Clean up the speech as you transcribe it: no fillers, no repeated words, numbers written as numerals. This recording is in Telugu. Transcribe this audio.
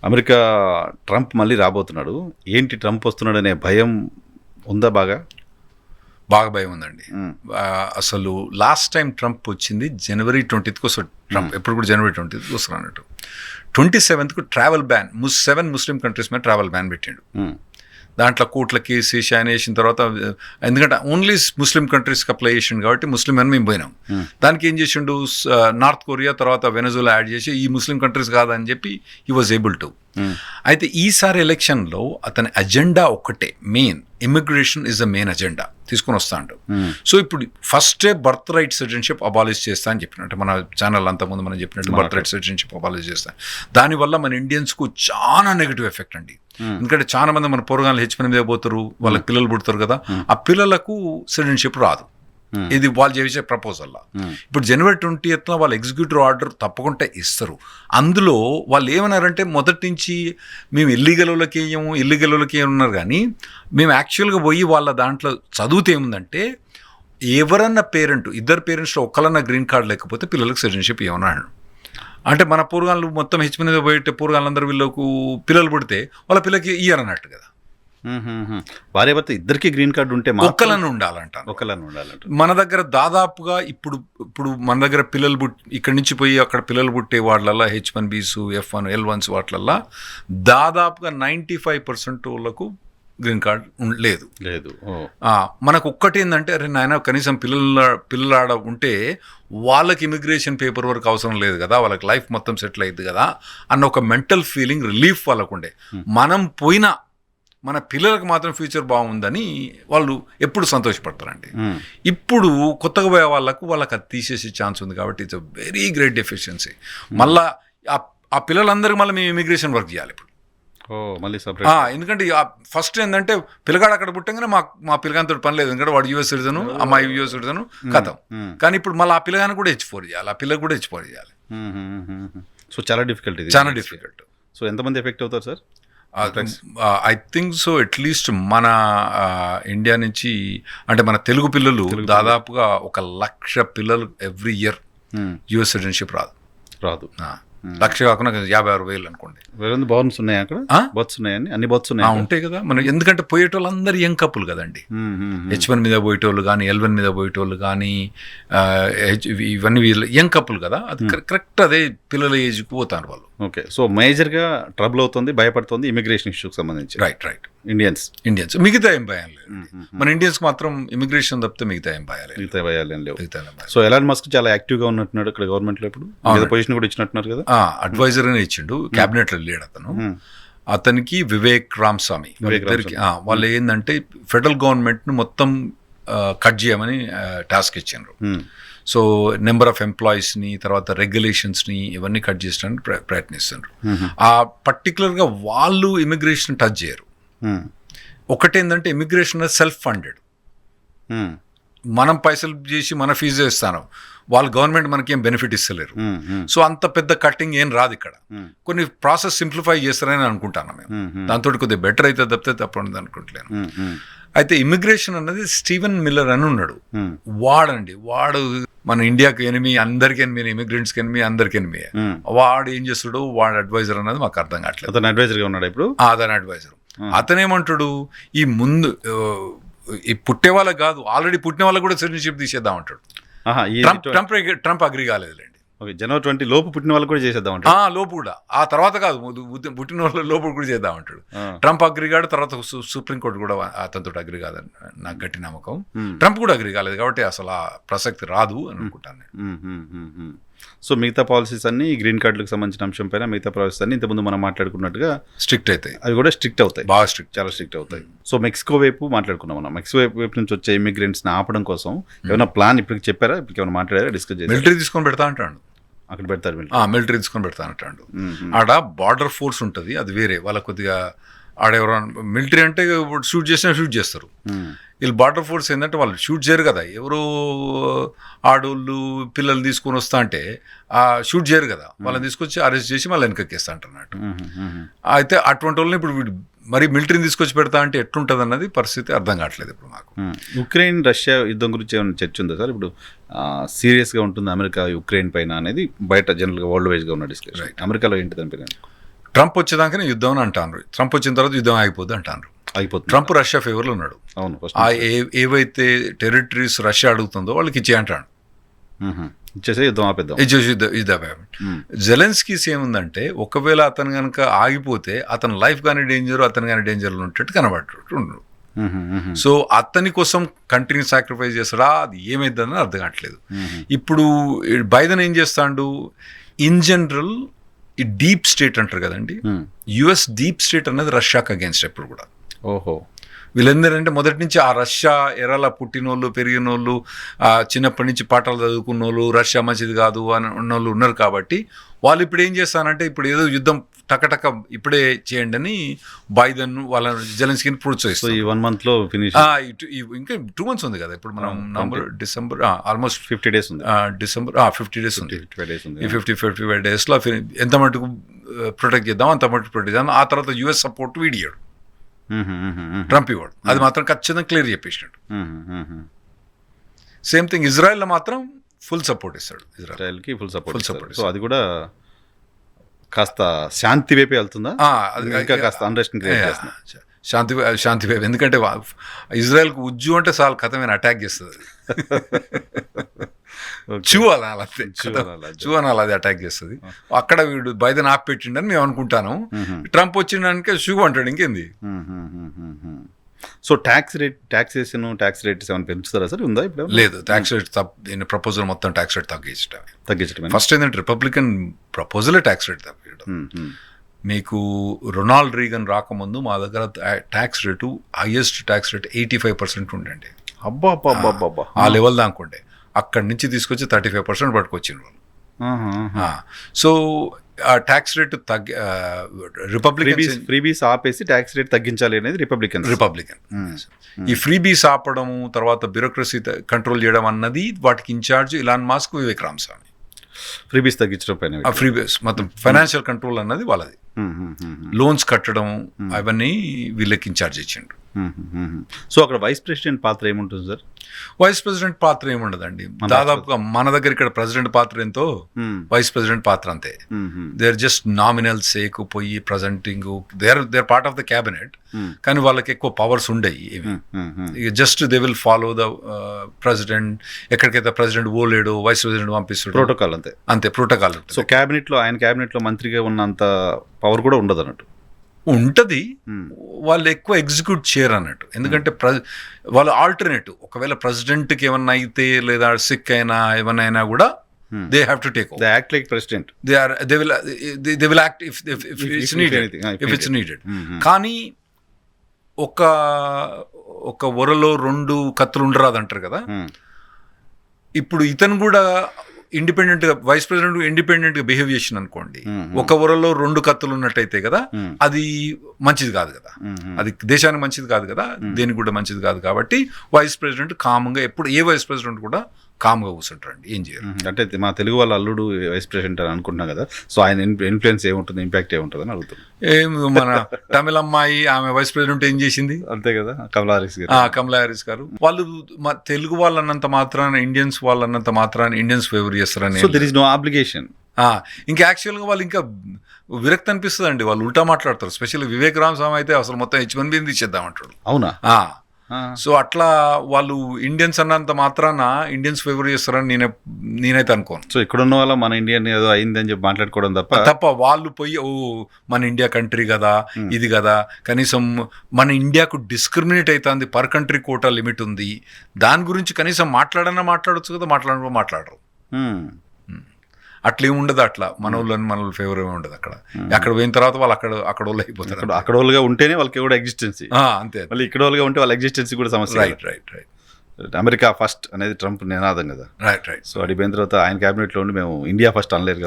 అమెరికా ట్రంప్ మళ్ళీ రాబోతున్నాడు. ఏంటి ట్రంప్ వస్తున్నాడనే భయం ఉందా? బాగా భయం ఉందండి. అసలు లాస్ట్ టైం ట్రంప్ వచ్చింది January 20th వస్తాడు. ట్రంప్ ఎప్పుడు కూడా January 20th వస్తున్నాడు అన్నట్టు. 27th travel ban 7 Muslim countries మీద ట్రావెల్ బ్యాన్ పెట్టిండు. దాంట్లో కోట్ల కేసు వేసి ఆయన వేసిన తర్వాత, ఎందుకంటే ఓన్లీ ముస్లిం కంట్రీస్కి అప్లై చేసిండు కాబట్టి ముస్లిం అని మేము పోయినాం. దానికి ఏం చేసిండు, నార్త్ కొరియా తర్వాత వెనజులా యాడ్ చేసి ఈ ముస్లిం కంట్రీస్ కాదని చెప్పి హీ వాజ్ ఏబుల్ టు. అయితే ఈసారి ఎలక్షన్లో అతని అజెండా ఒక్కటే, main immigration is the main agenda తీసుకొని వస్తాడు. సో ఇప్పుడు ఫస్టే బర్త్ రైట్ సిటిజన్షిప్ అబాలిష్ చేస్తా అని చెప్పినట్టు మన ఛానల్ అంతకుముందు మనం చెప్పినట్టు బర్త్ రైట్ సిటిజన్షిప్ అబాలిష్ చేస్తా. దానివల్ల మన ఇండియన్స్కు చాలా నెగిటివ్ ఎఫెక్ట్ అండి. ఎందుకంటే చాలా మంది మన పొరగాళ్ళు H1 మీద పోతారు, వాళ్ళకి పిల్లలు పుడతారు కదా, ఆ పిల్లలకు సిటిజన్షిప్ రాదు. ఇది వాళ్ళు చేసే ప్రపోజల్లా. ఇప్పుడు January 20th వాళ్ళు ఎగ్జిక్యూటివ్ ఆర్డర్ తప్పకుండా ఇస్తారు. అందులో వాళ్ళు ఏమన్నారంటే, మొదటి నుంచి మేము ఇల్లీగల్ వాళ్ళకి ఉన్నారు కానీ మేము యాక్చువల్గా పోయి వాళ్ళ దాంట్లో చదివితే ఏముందంటే, ఎవరన్నా ఇద్దరు పేరెంట్స్లో ఒక్కలన్నా గ్రీన్ కార్డ్ లేకపోతే పిల్లలకు సిటిజన్షిప్ ఏమన్నాడు. అంటే మన పూర్వగాళ్ళు మొత్తం H1 మీద పోయితే పూర్వగాళ్ళందరూ వీళ్ళకు పిల్లలు పుడితే వాళ్ళ పిల్లకి ఇయ్యరు అన్నట్టు కదా. భార్య భర్త ఇద్దరికి గ్రీన్ కార్డు ఉంటే ఒక్కలను ఉండాలంట. మన దగ్గర దాదాపుగా ఇప్పుడు మన దగ్గర పిల్లలు ఇక్కడి నుంచి పోయి అక్కడ పిల్లలు పుట్టే వాటిలల్లో H1Bs, F1, L1s వాటిలల్లో దాదాపుగా 95% వాళ్ళకు గ్రీన్ కార్డ్ లేదు. మనకు ఒక్కటి ఏంటంటే, అరే నాయన కనీసం పిల్లలాడ ఉంటే వాళ్ళకి ఇమిగ్రేషన్ పేపర్ వర్క్ అవసరం లేదు కదా, వాళ్ళకి లైఫ్ మొత్తం సెటిల్ అయ్యింది కదా అన్న ఒక మెంటల్ ఫీలింగ్, రిలీఫ్ వాళ్ళకు ఉండే. మనం పోయినా మన పిల్లలకు మాత్రం ఫ్యూచర్ బాగుందని వాళ్ళు ఎప్పుడు సంతోషపడతారండి. ఇప్పుడు కొత్తగా పోయే వాళ్ళకు అది తీసేసే ఛాన్స్ ఉంది కాబట్టి it's a very great deficiency. మళ్ళీ ఆ పిల్లలందరికీ మళ్ళీ మేము ఇమిగ్రేషన్ వర్క్ చేయాలి ఇప్పుడు. ఎందుకంటే ఫస్ట్ ఏంటంటే, పిల్లగాడు అక్కడ పుట్టంగానే మా పిల్లగానితో పని లేదు, ఎందుకంటే వాడు US సిటిజను, అమ్మాయి US సిటిజను, కథం. కానీ ఇప్పుడు మళ్ళీ ఆ పిల్లగాని కూడా H4 చేయాలి, ఆ పిల్లకి కూడా H4 చేయాలి. సో చాలా డిఫికల్ట్. సో ఎంతమంది ఎఫెక్ట్ అవుతారు sir? I think so at least మన ఇండియా నుంచి, అంటే మన తెలుగు పిల్లలు దాదాపుగా 1,00,000 పిల్లలు ఎవ్రీ ఇయర్ US సిటిజన్షిప్ రాదు. 1,00,000 కాకుండా 56,000 అనుకోండి. బర్త్స్ ఉన్నాయా అక్కడ? బర్త్స్ ఉన్నాయండి, అన్ని బర్త్స్ ఉన్నాయి. ఉంటాయి కదా. మనం ఎందుకంటే పోయేటోళ్ళు అందరు యంగ్ కపుల్ కదండి. H1 మీద పోయేటోళ్ళు కానీ, L1 మీద పోయేటోళ్ళు కానీ, ఇవన్నీ యంగ్ కపుల్ కదా, అది కరెక్ట్ అదే పిల్లల ఏజ్కి పోతారు వాళ్ళు. ఓకే. సో మేజర్గా ట్రబుల్ అవుతుంది, భయపడుతుంది ఇమిగ్రేషన్ ఇష్యూకి సంబంధించి. రైట్. ఇండియన్స్ మిగతా ఏం భయం లేదు. మన ఇండియన్స్ మాత్రం ఇమిగ్రేషన్ తప్పితే మిగతా ఏం భయాలు లేవు. సో ఎలాన్ మస్క్ చాలా యాక్టివ్గా ఉన్నట్టున్నాడు ఇక్కడ గవర్నమెంట్లో. ఇప్పుడు పొజిషన్ కూడా ఇచ్చినట్టున్నారు కదా. అడ్వైజర్ అని ఇచ్చిండు, క్యాబినెట్లో లేడు అతను. అతనికి వివేక్ రామస్వామి వాళ్ళు ఏంటంటే, ఫెడరల్ గవర్నమెంట్ను మొత్తం కట్ చేయమని టాస్క్ ఇచ్చిండ్రు. సో నెంబర్ ఆఫ్ ఎంప్లాయీస్ని, తర్వాత రెగ్యులేషన్స్ని ఇవన్నీ కట్ చేసడానికి ప్రయత్నిస్తున్నారు. ఆ పర్టికులర్గా వాళ్ళు ఇమిగ్రేషన్ టచ్ చేయరు. ఒకటేంటంటే, ఇమిగ్రేషన్ సెల్ఫ్ ఫండెడ్. మనం పైసలు చేసి మన ఫీజు ఇస్తాను, వాళ్ళు గవర్నమెంట్ మనకి ఏం బెనిఫిట్ ఇస్తలేరు. సో అంత పెద్ద కట్టింగ్ ఏం రాదు ఇక్కడ. కొన్ని ప్రాసెస్ సింప్లిఫై చేస్తారని అనుకుంటాను మేము. దాంతో కొద్దిగా బెటర్ అయితే తప్పితే తప్పని అనుకుంటలేను. అయితే ఇమిగ్రేషన్ అన్నది స్టీవెన్ మిల్లర్ అని ఉన్నాడు. వాడు మన ఇండియాకి ఎనిమి, అందరికి ఎనిమి, ఇమిగ్రెంట్స్కి ఎనిమి, అందరికి ఎనిమి. వాడు ఏం చేస్తాడు, వాడు అడ్వైజర్ అన్నది మాకు అర్థం కావట్లేదు. అతను అడ్వైజర్గా ఉన్నాడు ఇప్పుడు. అతను అడ్వైజర్. అతనేమంటాడు, ఈ ముందు ఈ పుట్టే వాళ్ళకి కాదు, ఆల్రెడీ పుట్టిన వాళ్ళకి కూడా సిటిజన్షిప్ తీసేద్దాం అంటాడు. ట్రంప్ అగ్రి కాలేదులేండి. ఓకే. January 20 లోపు పుట్టిన వాళ్ళు కూడా చేసేద్దాం లోపు కూడా, ఆ తర్వాత కాదు, పుట్టిన వాళ్ళ లోపు కూడా చేద్దాం అంటాడు. ట్రంప్ అగ్రి కాడు, తర్వాత సుప్రీంకోర్టు కూడా అతనితో అగ్రి కాదని నాకు గట్టి నమ్మకం. ట్రంప్ కూడా అగ్రి కాలేదు కాబట్టి అసలు ఆ ప్రసక్తి రాదు అని అనుకుంటాను నేను. సో మిగతా పాలసీస్ అన్ని గ్రీన్ కార్డులకు సంబంధించిన అంశం పైన మిగతా పాలసీస్ అన్ని ఇంతకుముందు మనం మాట్లాడుకున్నట్టుగా స్ట్రిక్ట్ అవుతాయి. అవి కూడా స్ట్రిక్ట్ అవుతాయి, బాగా స్ట్రిక్ట్, చాలా స్ట్రిక్ట్ అవుతాయి. సో మెక్సికో వైపు మాట్లాడుకున్నాం మనం. మెక్సికో వైపు నుంచి వచ్చే ఇమిగ్రెంట్స్ని ఆపడం కోసం ఏమైనా ప్లాన్ ఇప్పటికి చెప్పారా? ఇప్పటికి ఏమైనా మాట్లాడారా, డిస్కస్ చేసి? మిలిటరీ తీసుకొని పెడతా అంటాడు. అక్కడ పెడతారు, మిలిటరీ తీసుకొని పెడతా అంటాడు. ఆడ బార్డర్ ఫోర్స్ ఉంటుంది, అది వేరే. వాళ్ళ కొద్దిగా ఆడెవరో మిలిటరీ అంటే షూట్ చేసినా షూట్ చేస్తారు. వీళ్ళు బార్డర్ ఫోర్స్ ఏంటంటే వాళ్ళు షూట్ చేయరు కదా, ఎవరో ఆడోళ్ళు పిల్లలు తీసుకొని వస్తా అంటే షూట్ చేయరు కదా, వాళ్ళని తీసుకొచ్చి అరెస్ట్ చేసి మళ్ళీ వెనకక్కేస్తా అంటున్నట్టు. అయితే అటువంటి వాళ్ళని ఇప్పుడు వీడు మరి మిలిటరీని తీసుకొచ్చి పెడతా అంటే ఎట్లుంటుంది అన్నది పరిస్థితి అర్థం కావట్లేదు ఇప్పుడు మాకు. ఉక్రెయిన్ రష్యా యుద్ధం గురించి ఏమైనా చర్చ ఉందా సార్? ఇప్పుడు సీరియస్గా ఉంటుంది అమెరికా ఉక్రెయిన్ పైన అనేది బయట జనరల్గా వరల్డ్ వైజ్గా ఉన్న డిస్కషన్. అమెరికాలో ఏంటి దానిపైన? ట్రంప్ వచ్చేదాకనే యుద్ధం అని అంటారు, ట్రంప్ వచ్చిన తర్వాత యుద్ధం ఆగిపోద్ది అంటారు. అయిపోతుంది. ట్రంప్ రష్యా ఫేవర్లో ఉన్నాడు. అవును, first ఆ ఏవైతే టెరిటరీస్ రష్యా అడుగుతుందో వాళ్ళకి ఇచ్చే అంటాడు. ఇచ్చేసే యుద్ధం ఆపేద్దాం. జెలెన్స్కీస్ ఏముందంటే ఒకవేళ అతను కనుక ఆగిపోతే అతని లైఫ్ కానీ డేంజర్, అతను కానీ డేంజర్లో ఉన్నట్టు కనబడుతుండ్రు. సో అతని కోసం కంట్రీని సాక్రిఫైస్ చేస్తాడా, అది ఏమైందని అర్థం కావట్లేదు. ఇప్పుడు బైడెన్ ఏం చేస్తాడు, ఇన్ జనరల్ ఈ డీప్ స్టేట్ అంటారు కదండి, యుఎస్ డీప్ స్టేట్ అనేది రష్యాకి అగేన్స్ట్ ఎప్పుడు కూడా. ఓహో. వీళ్ళందరంటే మొదటి నుంచి ఆ రష్యా ఎరాల పుట్టినోళ్ళు, పెరిగినోళ్ళు, చిన్నప్పటి నుంచి పాఠాలు చదువుకున్నోళ్ళు, రష్యా మంచిది కాదు అని ఉన్నోళ్ళు ఉన్నారు. కాబట్టి వాళ్ళు ఇప్పుడు ఏం చేస్తానంటే ఇప్పుడు ఏదో యుద్ధం టకటక ఇప్పుడే చేయండి అని బైడెన్ వాళ్ళ జెలెన్స్కీని ప్రోత్సహిస్తారు. ఈ 1 month లో ఫినిష్. ఇంకా 2 months ఉంది కదా, ఇప్పుడు మనం నవంబర్, డిసెంబర్, ఆల్మోస్ట్ 50 days ఉంది. డిసెంబర్ 50 days ఉంది. 55 days ఉంది. ఈ 55 daysలో ఎంత మటుకు ప్రొటెక్ట్ చేద్దాం అంత మటుకు ప్రొటెక్ట్ చేద్దాం. ఆ తర్వాత యుఎస్ సపోర్ట్ వీడియాడు ట్రంప్ ఇవ్వడు, అది మాత్రం ఖచ్చితంగా క్లియర్ చెప్పేసినాడు. సేమ్ థింగ్ ఇజ్రాయెల్లో మాత్రం ఫుల్ సపోర్ట్ ఇస్తాడు. ఇజ్రాయెల్కి ఫుల్ సపోర్ట్. సో అది కూడా కాస్త శాంతి వైపే వెళ్తుందా, ఇంకా కాస్త అన్రెస్ట్ క్రియేట్ చేస్తుందా? శాంతి వైపు. ఎందుకంటే ఇజ్రాయెల్కి ఉజ్జు అంటే చాలా కథమైన అటాక్ చేస్తుంది. చూ అనాలి, అది అటాక్ చేస్తుంది. అక్కడ వీడు బైడెన్ ఆపెట్టిండని మేము అనుకుంటాను. ట్రంప్ వచ్చిండానికి షూ అంటాడు, ఇంకేంది. సో ట్యాక్స్ రేట్స్ ఏమైనా పెంచుతారా సార్? ఉందా ఇప్పుడు? లేదు, ట్యాక్స్ రేట్ ప్రపోజల్ మొత్తం ట్యాక్స్ రేట్ తగ్గించడం. ఫస్ట్ ఏంటంటే రిపబ్లికన్ ప్రపోజలే ట్యాక్స్ రేట్ తగ్గించడం. మీకు రొనాల్డ్ రీగన్ రాకముందు మా దగ్గర tax rate highest tax rate 85% ఉండండి. అబ్బా, ఆ లెవెల్ దాకుండే. అక్కడి నుంచి తీసుకొచ్చి 35% పట్టుకొచ్చిన వాళ్ళు. సో ఆ ట్యాక్స్ రేట్ ఫ్రీబీస్ ఆపేసి ట్యాక్స్ రేట్ తగ్గించాలి అనేది రిపబ్లికన్. ఈ ఫ్రీబీస్ ఆపడము, తర్వాత బ్యూరోక్రసీ కంట్రోల్ చేయడం అన్నది వాటికి ఇన్ఛార్జ్ ఇలాన్ మాస్క్, వివేక్ రామస్వామి. ఫ్రీబీస్ తగ్గించడం పైన, ఫ్రీబీస్ మొత్తం ఫైనాన్షియల్ కంట్రోల్ అన్నది వాళ్ళది. లోన్స్ కట్టడం అవన్నీ వీళ్ళకి ఇన్ఛార్జ్ ఇచ్చిండు. సో అక్కడ వైస్ ప్రెసిడెంట్ పాత్ర ఏముంటుంది సార్? వైస్ ప్రెసిడెంట్ పాత్ర ఏముండదండి, దాదాపుగా మన దగ్గర ఇక్కడ ప్రెసిడెంట్ పాత్ర ఎంతో వైస్ ప్రెసిడెంట్ పాత్ర అంతే. They are just nominal sake పోయి presenting, they are part of the cabinet, కానీ వాళ్ళకి ఎక్కువ పవర్స్ ఉండయి. Just they will follow the president. ఎక్కడికైతే ప్రెసిడెంట్ ఓలేడు వైస్ ప్రెసిడెంట్ పంపిస్తాడు, ప్రోటోకాల్ అంతే ప్రోటోకాల్. సో ఆయన క్యాబినెట్ లో మంత్రిగా ఉన్నంత పవర్ కూడా ఉండదు అన్నట్టు. ఉంటుంది, వాళ్ళు ఎక్కువ ఎగ్జిక్యూట్ చేయరు అన్నట్టు. ఎందుకంటే వాళ్ళు ఆల్టర్నేటివ్, ఒకవేళ ప్రెసిడెంట్కి ఏమన్నా అయితే లేదా సిక్ అయినా ఏమన్నా అయినా కూడా they have to take over. They act like president. They will act if it's needed. కానీ ఒక ఒరలో 2 కత్తులు ఉండరాదు అంటారు కదా. ఇప్పుడు ఇతను కూడా ఇండిపెండెంట్గా, వైస్ ప్రెసిడెంట్ ఇండిపెండెంట్గా బిహేవ్ చేసిన అనుకోండి, ఒక ఊరలో 2 కత్తులు ఉన్నట్టయితే కదా, అది మంచిది కాదు కదా, అది దేశానికి మంచిది కాదు కదా, దేనికి కూడా మంచిది కాదు. కాబట్టి వైస్ ప్రెసిడెంట్ కామ్గా, ఎప్పుడు ఏ వైస్ ప్రెసిడెంట్ కూడా కామ్గా కూర్చుంటారండి, ఏం చేయరు. అంటే మా తెలుగు వాళ్ళ అల్లుడు వైస్ ప్రెసిడెంట్ అని అనుకుంటున్నాం కదా, సో ఆయన ఇన్ఫ్లుయెన్స్ ఏముంటుంది, ఇంపాక్ట్ ఏముంటుంది అని అడుగుతున్నాం. మన తమిళ అమ్మాయి ఆమె వైస్ ప్రెసిడెంట్ ఏం చేసింది, అంతే కదా, కమలా హారిస్ గారు. వాళ్ళు తెలుగు వాళ్ళన్నంత మాత్రాన, ఇండియన్స్ వాళ్ళన్నంత మాత్రాన ఇండియన్స్ ఫేవర్ చేస్తారని. So there is no obligation. ఇంకా యాక్చువల్గా వాళ్ళు ఇంకా విరక్తి అనిపిస్తుంది అండి, వాళ్ళు ఉల్టా మాట్లాడతారు. స్పెషల్లీ వివేక్ రామస్వామి అయితే అసలు మొత్తం H1B తీసేద్దామంటాడు. అవునా? సో అట్లా వాళ్ళు ఇండియన్స్ అన్నంత మాత్రాన ఇండియన్స్ ఫేవర్ చేస్తారని నేనైతే అనుకోను. సో ఇక్కడ ఉన్న వాళ్ళ మన ఇండియన్ ఏదో అయిందని చెప్పి మాట్లాడుకోవడం తప్ప వాళ్ళు పోయి మన ఇండియా కంట్రీ కదా, ఇది కదా, కనీసం మన ఇండియాకు డిస్క్రిమినేట్ అవుతుంది, పర్ కంట్రీ కోటా లిమిట్ ఉంది, దాని గురించి కనీసం మాట్లాడొచ్చు కదా, మాట్లాడరు. అట్లేం ఉండదు. అట్లా మన వాళ్ళు ఫేవర్ ఏమి ఉండదు. అక్కడ పోయిన తర్వాత వాళ్ళు అక్కడ వాళ్ళు అయిపోతారు. అక్కడ వాళ్ళుగా ఉంటేనే వాళ్ళకి కూడా ఎగ్జిస్టెన్సీ, అంతే. మళ్ళీ ఇక్కడ వాళ్ళుగా ఉంటే వాళ్ళ ఎగ్జిస్టెన్సీ కూడా సమస్య. రైట్. అమెరికా ఫస్ట్ అనేది ట్రంప్ నినాదం కదా. రైట్. సో అడిపోయిన తర్వాత ఆయన క్యాబినెట్ లో ఉండి మేము ఇండియా ఫస్ట్ అనలేరు.